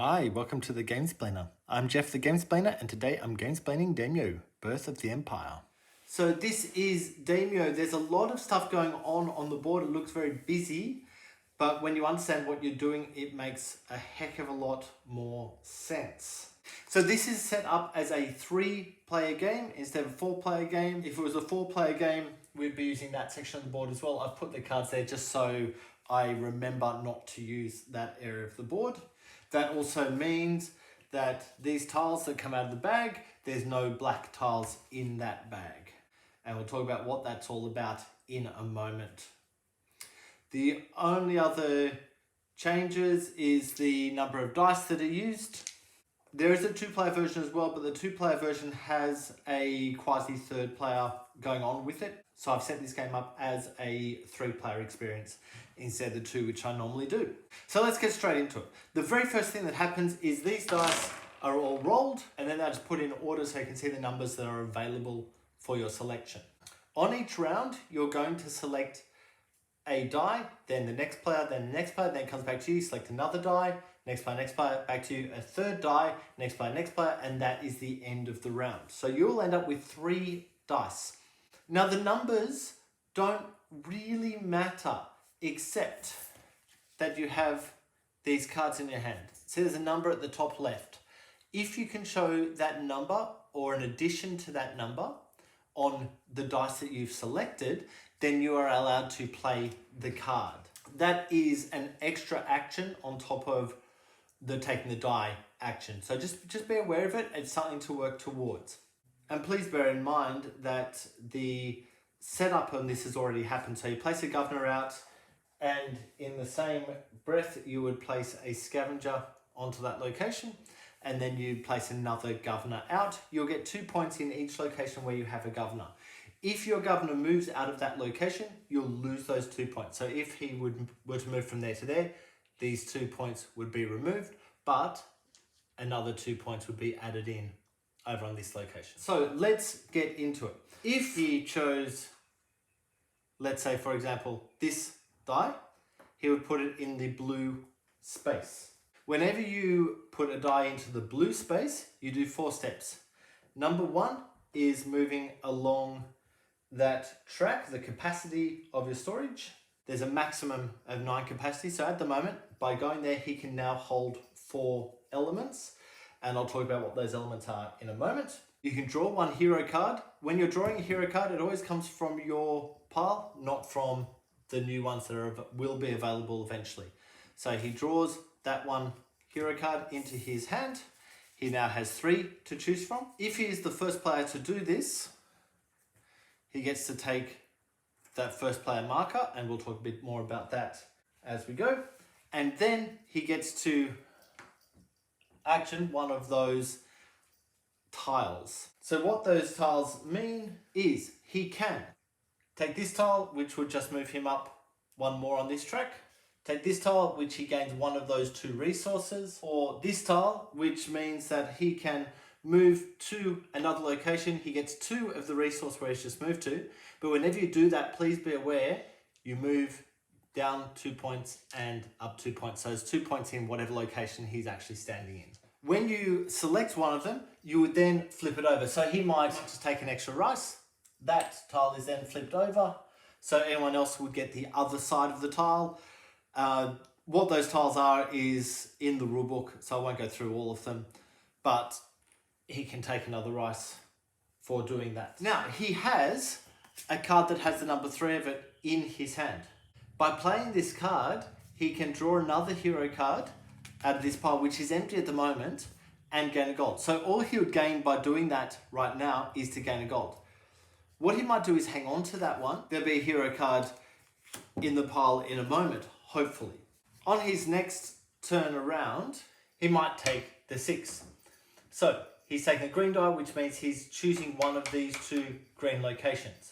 Hi, welcome to the Gamesplainer. I'm Jeff the Gamesplainer, and today I'm gamesplaining Daimyo, Birth of the Empire. So this is Daimyo. There's a lot of stuff going on the board. It looks very busy, but when you understand what you're doing, it makes a heck of a lot more sense. So this is set up as a 3-player game instead of a 4-player game. If it was a 4-player game, we'd be using that section of the board as well. I've put the cards there just so I remember not to use that area of the board. That also means that these tiles that come out of the bag, there's no black tiles in that bag. And we'll talk about what that's all about in a moment. The only other changes is the number of dice that are used. There is a 2-player version as well, but the 2-player version has a quasi 3rd player going on with it. So I've set this game up as a 3-player experience instead of the 2, which I normally do. So let's get straight into it. The very first thing that happens is these dice are all rolled, and then they're just put in order so you can see the numbers that are available for your selection. On each round, you're going to select a die, then the next player, then the next player, then it comes back to you, select another die, next player, back to you, a 3rd die, next player, and that is the end of the round. So you'll end up with 3 dice. Now the numbers don't really matter, except that you have these cards in your hand. So there's a number at the top left. If you can show that number or an addition to that number on the dice that you've selected, then you are allowed to play the card. That is an extra action on top of the taking the die action. So just be aware of it. It's something to work towards. And please bear in mind that the setup on this has already happened. So you place a governor out, and in the same breath, you would place a scavenger onto that location, and then you place another governor out. You'll get 2 points in each location where you have a governor. If your governor moves out of that location, you'll lose those 2 points. So if he were to move from there to there, these 2 points would be removed, but another 2 points would be added in over on this location. So let's get into it. If he chose, let's say for example, this die, he would put it in the blue space. Whenever you put a die into the blue space, you do 4 steps. Number 1 is moving along that track, the capacity of your storage. There's a maximum of 9 capacity. So at the moment, by going there, he can now hold 4 elements. And I'll talk about what those elements are in a moment. You can draw 1 hero card. When you're drawing a hero card, it always comes from your pile, not from the new ones that will be available eventually. So he draws that 1 hero card into his hand. He now has 3 to choose from. If he is the first player to do this, he gets to take that first player marker, and we'll talk a bit more about that as we go. And then he gets to action one of those tiles. So what those tiles mean is he can take this tile, which would just move him up 1 more on this track. Take this tile, which he gains 1 of those 2 resources, or this tile, which means that he can move to another location. He gets 2 of the resource where he's just moved to. But whenever you do that, please be aware, you move down 2 points and up 2 points. So it's 2 points in whatever location he's actually standing in. When you select one of them, you would then flip it over. So he might just take an extra rice. That tile is then flipped over. So anyone else would get the other side of the tile. What those tiles are is in the rulebook, so I won't go through all of them. But he can take another rice for doing that. Now, he has a card that has the number 3 of it in his hand. By playing this card, he can draw another hero card out of this pile, which is empty at the moment, and gain a gold. So all he would gain by doing that right now is to gain a gold. What he might do is hang on to that one. There'll be a hero card in the pile in a moment, hopefully. On his next turn around, he might take the 6. So he's taking a green die, which means he's choosing one of these 2 green locations.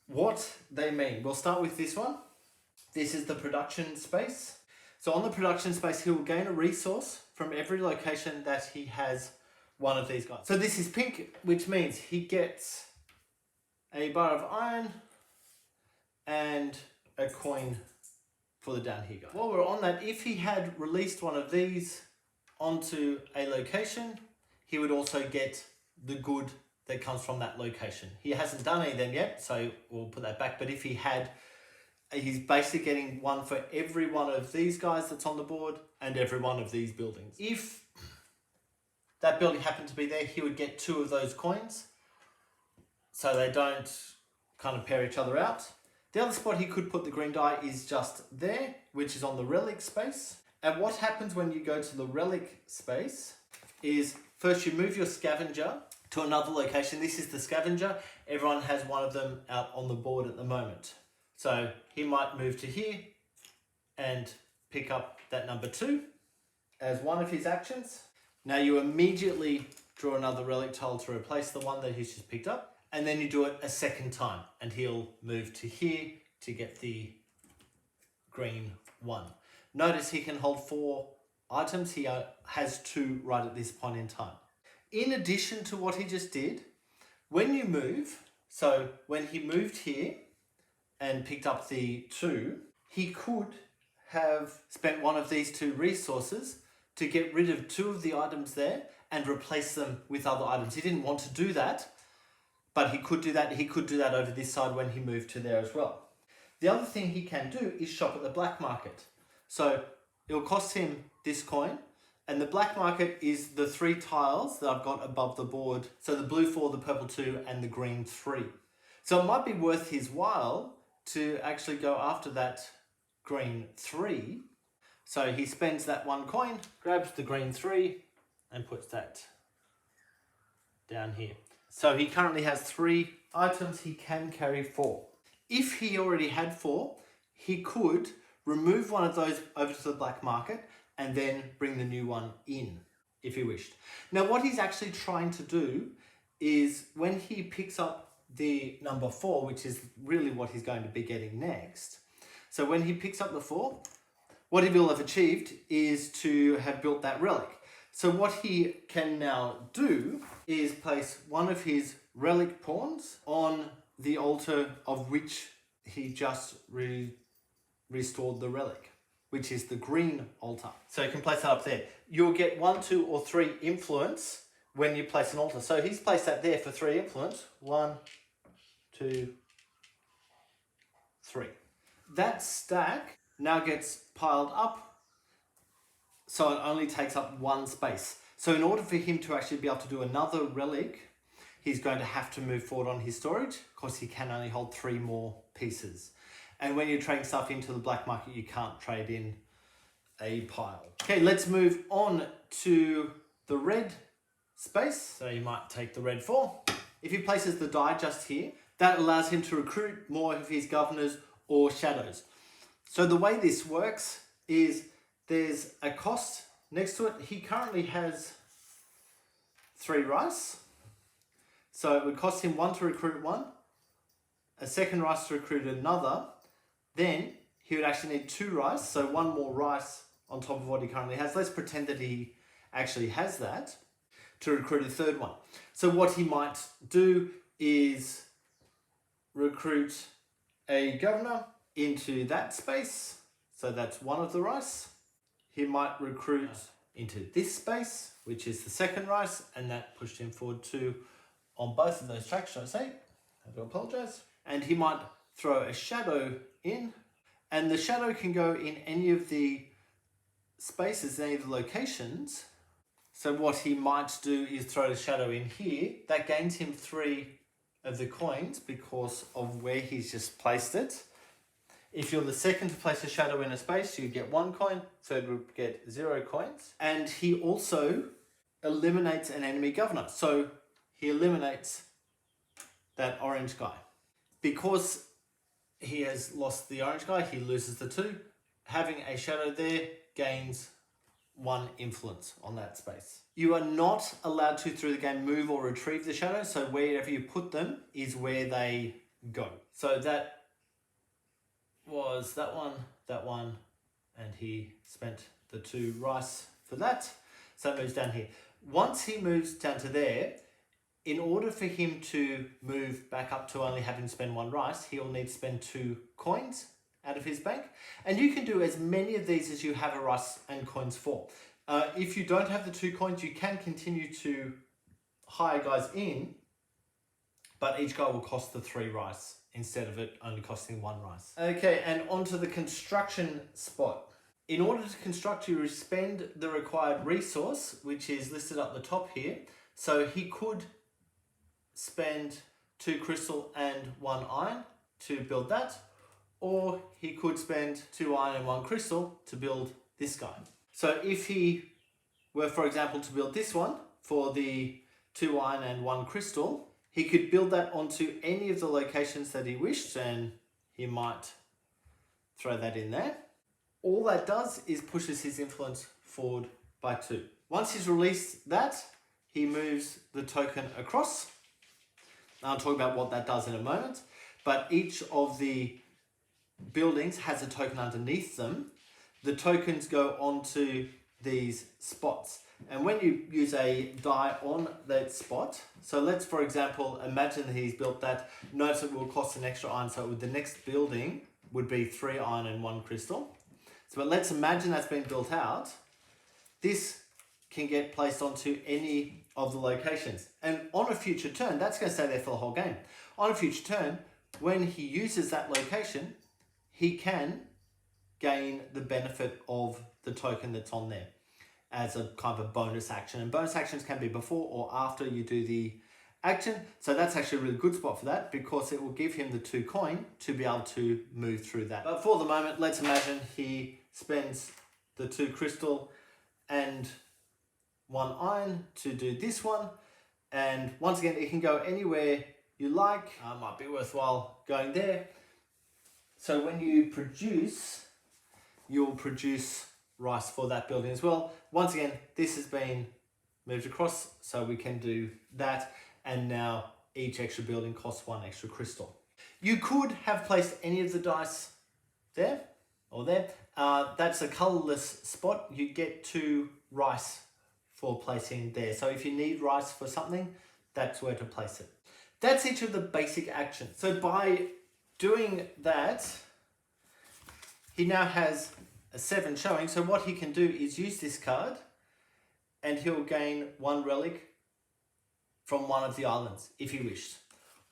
What they mean, we'll start with this one. This is the production space. So on the production space, he will gain a resource from every location that he has one of these guys. So this is pink, which means he gets a bar of iron and a coin for the down here guy. While we're on that, if he had released one of these onto a location, he would also get the good that comes from that location. He hasn't done any of them yet, so we'll put that back. But if he had, he's basically getting one for every one of these guys that's on the board and every one of these buildings. If that building happened to be there, he would get 2 of those coins, so they don't kind of pair each other out. The other spot he could put the green die is just there, which is on the relic space. And what happens when you go to the relic space is first you move your scavenger to another location. This is the scavenger. Everyone has one of them out on the board at the moment. So he might move to here and pick up that number 2 as one of his actions. Now you immediately draw another relic tile to replace the one that he's just picked up. And then you do it a second time and he'll move to here to get the green 1. Notice he can hold 4 items. He has 2 right at this point in time. In addition to what he just did, when you move, so when he moved here and picked up the 2, he could have spent one of these 2 resources to get rid of 2 of the items there and replace them with other items. He didn't want to do that, but he could do that. He could do that over this side when he moved to there as well. The other thing he can do is shop at the black market. So it'll cost him this coin, and the black market is the 3 tiles that I've got above the board. So the blue 4, the purple 2, and the green 3. So it might be worth his while to actually go after that green 3. So he spends that 1 coin, grabs the green 3, and puts that down here. So he currently has 3 items. He can carry 4. If he already had 4, he could remove one of those over to the black market and then bring the new one in if he wished. Now what he's actually trying to do is when he picks up the number 4, which is really what he's going to be getting next. So when he picks up the 4, what he will have achieved is to have built that relic. So what he can now do is place one of his relic pawns on the altar of which he just restored the relic, which is the green altar. So you can place that up there. You'll get 1, 2, or 3 influence when you place an altar. So he's placed that there for 3 influence. 1, 2, 3. That stack now gets piled up, so it only takes up 1 space. So in order for him to actually be able to do another relic, he's going to have to move forward on his storage because he can only hold 3 more pieces. And when you're trading stuff into the black market, you can't trade in a pile. Okay, let's move on to the red space. So you might take the red 4. If he places the die just here, that allows him to recruit more of his governors or shadows. So the way this works is there's a cost next to it. He currently has 3 rice. So it would cost him 1 to recruit 1, a 2nd rice to recruit another. Then he would actually need 2 rice, so 1 more rice on top of what he currently has. Let's pretend that he actually has that to recruit a 3rd one. So what he might do is recruit a governor into that space. So that's 1 of the rice. He might recruit into this space, which is the 2nd rice, and that pushed him forward 2 on both of those tracks, should I say. I do apologise. And he might throw a shadow in, and the shadow can go in any of the spaces, any of the locations. So what he might do is throw the shadow in here. That gains him 3 of the coins because of where he's just placed it. If you're the second to place a shadow in a space, you get 1 coin, third would get 0 coins. And he also eliminates an enemy governor. So he eliminates that orange guy. Because he has lost the orange guy, he loses the 2. Having a shadow there gains 1 influence on that space. You are not allowed to, through the game, move or retrieve the shadow, so wherever you put them is where they go. So that was that one, and he spent the 2 rice for that. So it moves down here. Once he moves down to there, in order for him to move back up to only having to spend 1 rice, he'll need to spend 2 coins out of his bank. And you can do as many of these as you have a rice and coins for. If you don't have the 2 coins, you can continue to hire guys in, but each guy will cost the 3 rice instead of it only costing 1 rice. Okay, and onto the construction spot. In order to construct, you spend the required resource, which is listed up the top here. So he could spend 2 crystal and 1 iron to build that, or he could spend 2 iron and 1 crystal to build this guy. So if he were, for example, to build this one for the 2 iron and 1 crystal, he could build that onto any of the locations that he wished, and he might throw that in there. All that does is pushes his influence forward by 2. Once he's released that, he moves the token across. I'll talk about what that does in a moment, but each of the buildings has a token underneath them. The tokens go onto these spots, and when you use a die on that spot, so let's for example imagine that he's built that, notice it will cost an extra iron, so the next building would be 3 iron and 1 crystal. So but let's imagine that's been built out. This can get placed onto any of the locations, and on a future turn that's going to stay there for the whole game. On a future turn, when he uses that location, he can gain the benefit of the token that's on there as a kind of bonus action. And bonus actions can be before or after you do the action. So that's actually a really good spot for that, because it will give him the 2 coin to be able to move through that. But for the moment, let's imagine he spends the 2 crystal and 1 iron to do this one. And once again, it can go anywhere you like. Might be worthwhile going there. So when you produce, you'll produce rice for that building as well. Once again, this has been moved across, so we can do that. And now each extra building costs 1 extra crystal. You could have placed any of the dice there or there. That's a colorless spot. You get 2 rice for placing there. So if you need rice for something, that's where to place it. That's each of the basic actions. So by doing that, he now has a 7 showing. So what he can do is use this card, and he'll gain 1 relic from one of the islands if he wished.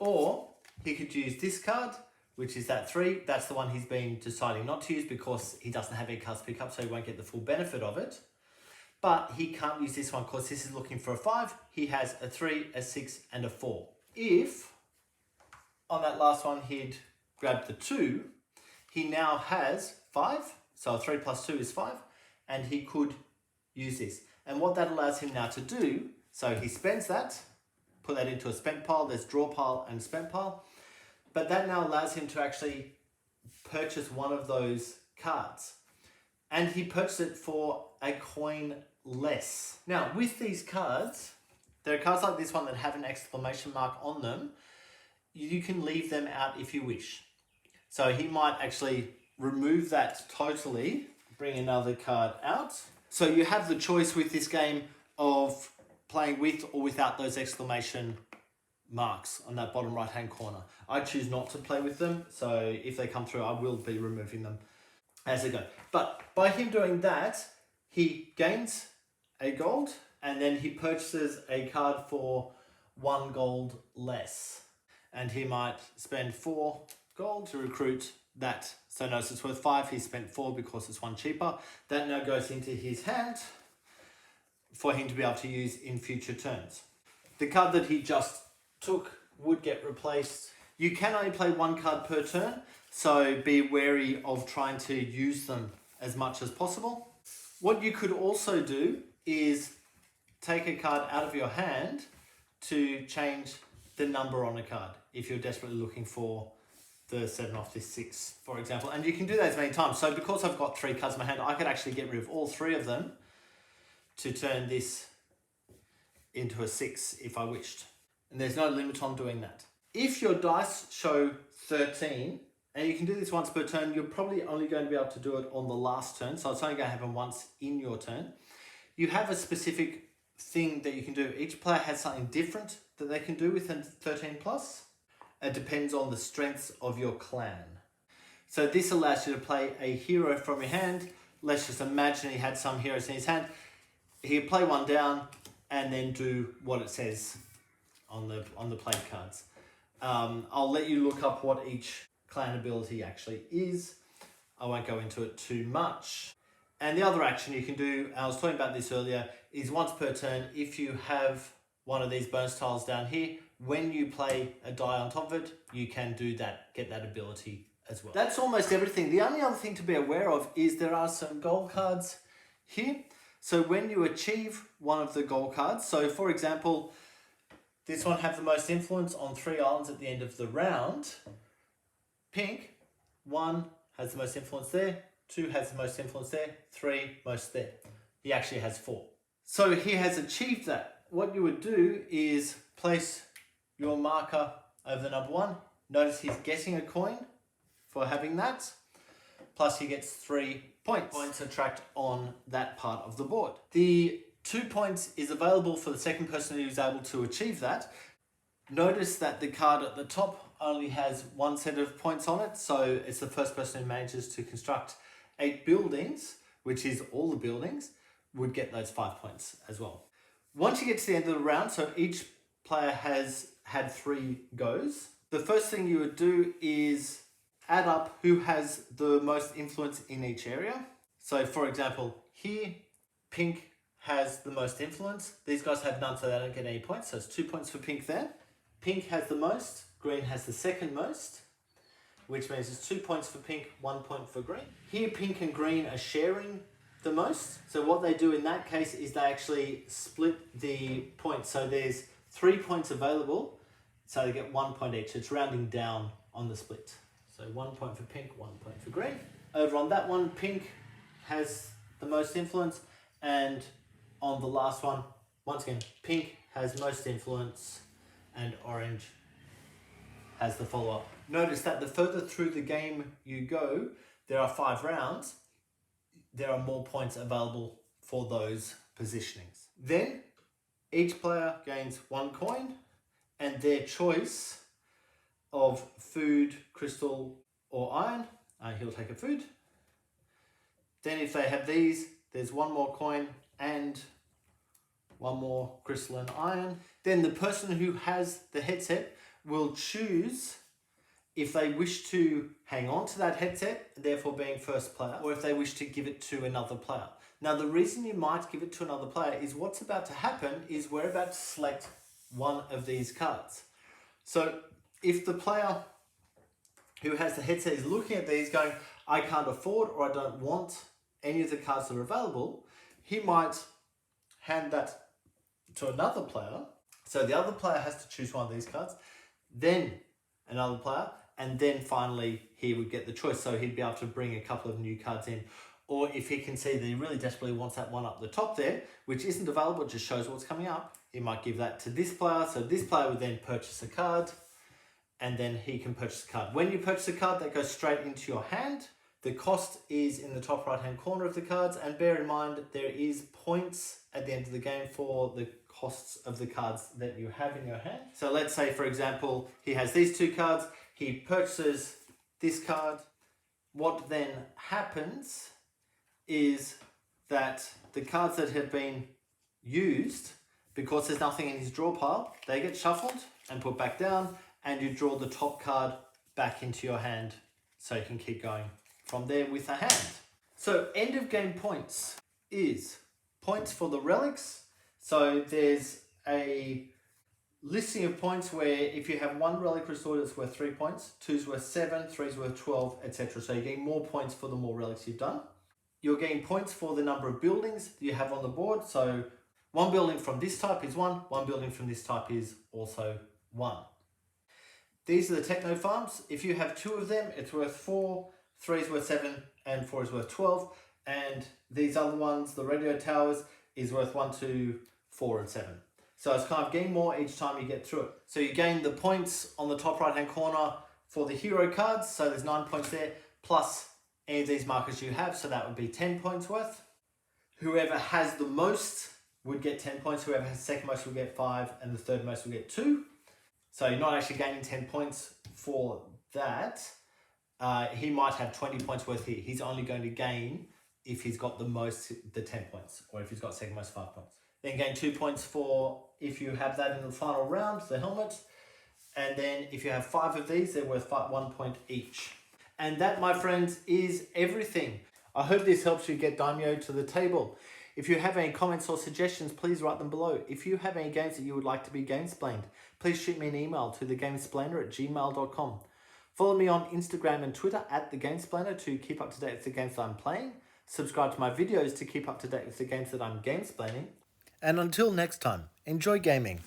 Or he could use this card, which is that 3. That's the one he's been deciding not to use because he doesn't have any cards to pick up, so he won't get the full benefit of it. But he can't use this one because this is looking for a 5. He has a 3, a 6, and a 4. If on that last one he'd grabbed the 2, he now has 5. So 3 plus 2 is 5, and he could use this. And what that allows him now to do, so he spends that, put that into a spent pile. There's draw pile and spent pile. But that now allows him to actually purchase one of those cards. And he purchased it for a coin less. Now, with these cards, there are cards like this one that have an exclamation mark on them. You can leave them out if you wish. So he might actually remove that totally, bring another card out. So you have the choice with this game of playing with or without those exclamation marks on that bottom right hand corner. I choose not to play with them, so if they come through I will be removing them as they go. But by him doing that, he gains a gold, and then he purchases a card for 1 gold less, and he might spend 4 gold to recruit that. So notice it's worth 5, he spent 4 because it's 1 cheaper. That now goes into his hand for him to be able to use in future turns. The card that he just took would get replaced. You can only play 1 card per turn, so be wary of trying to use them as much as possible. What you could also do is take a card out of your hand to change the number on a card if you're desperately looking for the 7 off this 6, for example. And you can do that as many times. So because I've got 3 cards in my hand, I could actually get rid of all 3 of them to turn this into a 6 if I wished. And there's no limit on doing that. If your dice show 13, and you can do this once per turn, you're probably only going to be able to do it on the last turn, so it's only going to happen once in your turn. You have a specific thing that you can do. Each player has something different that they can do with a 13 plus. It depends on the strengths of your clan. So this allows you to play a hero from your hand. Let's just imagine he had some heroes in his hand. he can play one down and then do what it says on the played cards. I'll let you look up what each clan ability actually is. I won't go into it too much. And the other action you can do, I was talking about this earlier, is once per turn, if you have one of these bonus tiles down here, when you play a die on top of it, you can do that, get that ability as well. That's almost everything. The only other thing to be aware of is there are some goal cards here. So when you achieve one of the goal cards, so for example, this one have the most influence on 3 islands at the end of the round. Pink, 1 has the most influence there, 2 has the most influence there, 3 most there. He actually has 4. So he has achieved that. What you would do is place your marker over the number 1. Notice he's getting a coin for having that. Plus he gets 3 points. Points are tracked on that part of the board. The 2 points is available for the second person who's able to achieve that. Notice that the card at the top only has 1 set of points on it, so it's the first person who manages to construct 8 buildings, which is all the buildings, would get those 5 points as well. Once you get to the end of the round, so each player has had 3 goes, the first thing you would do is add up who has the most influence in each area. So for example, here, pink has the most influence. These guys have none, so they don't get any points, so it's 2 points for pink there. Pink has the most, green has the second most, which means it's 2 points for pink, 1 point for green. Here, pink and green are sharing the most. So what they do in that case is they actually split the points. So there's 3 points available, so they get 1 point each. It's rounding down on the split. So 1 point for pink, 1 point for green. Over on that one, pink has the most influence, and on the last one, once again, pink has most influence and orange has the follow-up. Notice that the further through the game you go, there are 5 rounds, there are more points available for those positionings. Then each player gains 1 coin and their choice of food, crystal or iron. He'll take a food. Then if they have these, there's 1 more coin and 1 more crystal and iron. Then the person who has the headset will choose if they wish to hang on to that headset, therefore being first player, or if they wish to give it to another player. Now the reason you might give it to another player is what's about to happen is we're about to select one of these cards. So if the player who has the headset is looking at these going, I can't afford or I don't want any of the cards that are available, he might hand that to another player. So the other player has to choose one of these cards, then another player, and then finally he would get the choice. So he'd be able to bring a couple of new cards in. Or if he can see that he really desperately wants that one up the top there, which isn't available, it just shows what's coming up, he might give that to this player. So this player would then purchase a card, and then he can purchase a card. When you purchase a card, that goes straight into your hand. The cost is in the top right-hand corner of the cards, and bear in mind there is points at the end of the game for the costs of the cards that you have in your hand. So let's say, for example, he has these 2 cards, he purchases this card. What then happens is that the cards that have been used, because there's nothing in his draw pile, they get shuffled and put back down, and you draw the top card back into your hand so you can keep going from there with a hand. So end of game points is points for the relics. So there's a listing of points where if you have 1 relic restored, it's worth 3 points, 2's worth 7, 3's worth 12, etc. So you're getting more points for the more relics you've done. You're getting points for the number of buildings that you have on the board. So 1 building from this type is 1, 1 building from this type is also 1. These are the techno farms. If you have 2 of them, it's worth 4, 3 is worth 7, and 4 is worth 12. And these other ones, the radio towers, is worth 1, 2, 4, and 7. So it's kind of getting more each time you get through it. So you gain the points on the top right-hand corner for the hero cards. So there's 9 points there, plus any of these markers you have. So that would be 10 points worth. Whoever has the most would get 10 points. Whoever has the second most will get 5, and the third most will get 2. So you're not actually gaining 10 points for that. He might have 20 points worth here. He's only going to gain if he's got the 10 points, or if he's got second most 5 points. Then gain 2 points for if you have that in the final round, the helmet. And then if you have 5 of these, they're worth 1 point each. And that, my friends, is everything. I hope this helps you get Daimyo to the table. If you have any comments or suggestions, please write them below. If you have any games that you would like to be Gamesplained, please shoot me an email to thegamesplainer@gmail.com. Follow me on Instagram and Twitter @thegamesplainer to keep up to date with the games that I'm playing. Subscribe to my videos to keep up to date with the games that I'm gamesplaining. And until next time, enjoy gaming.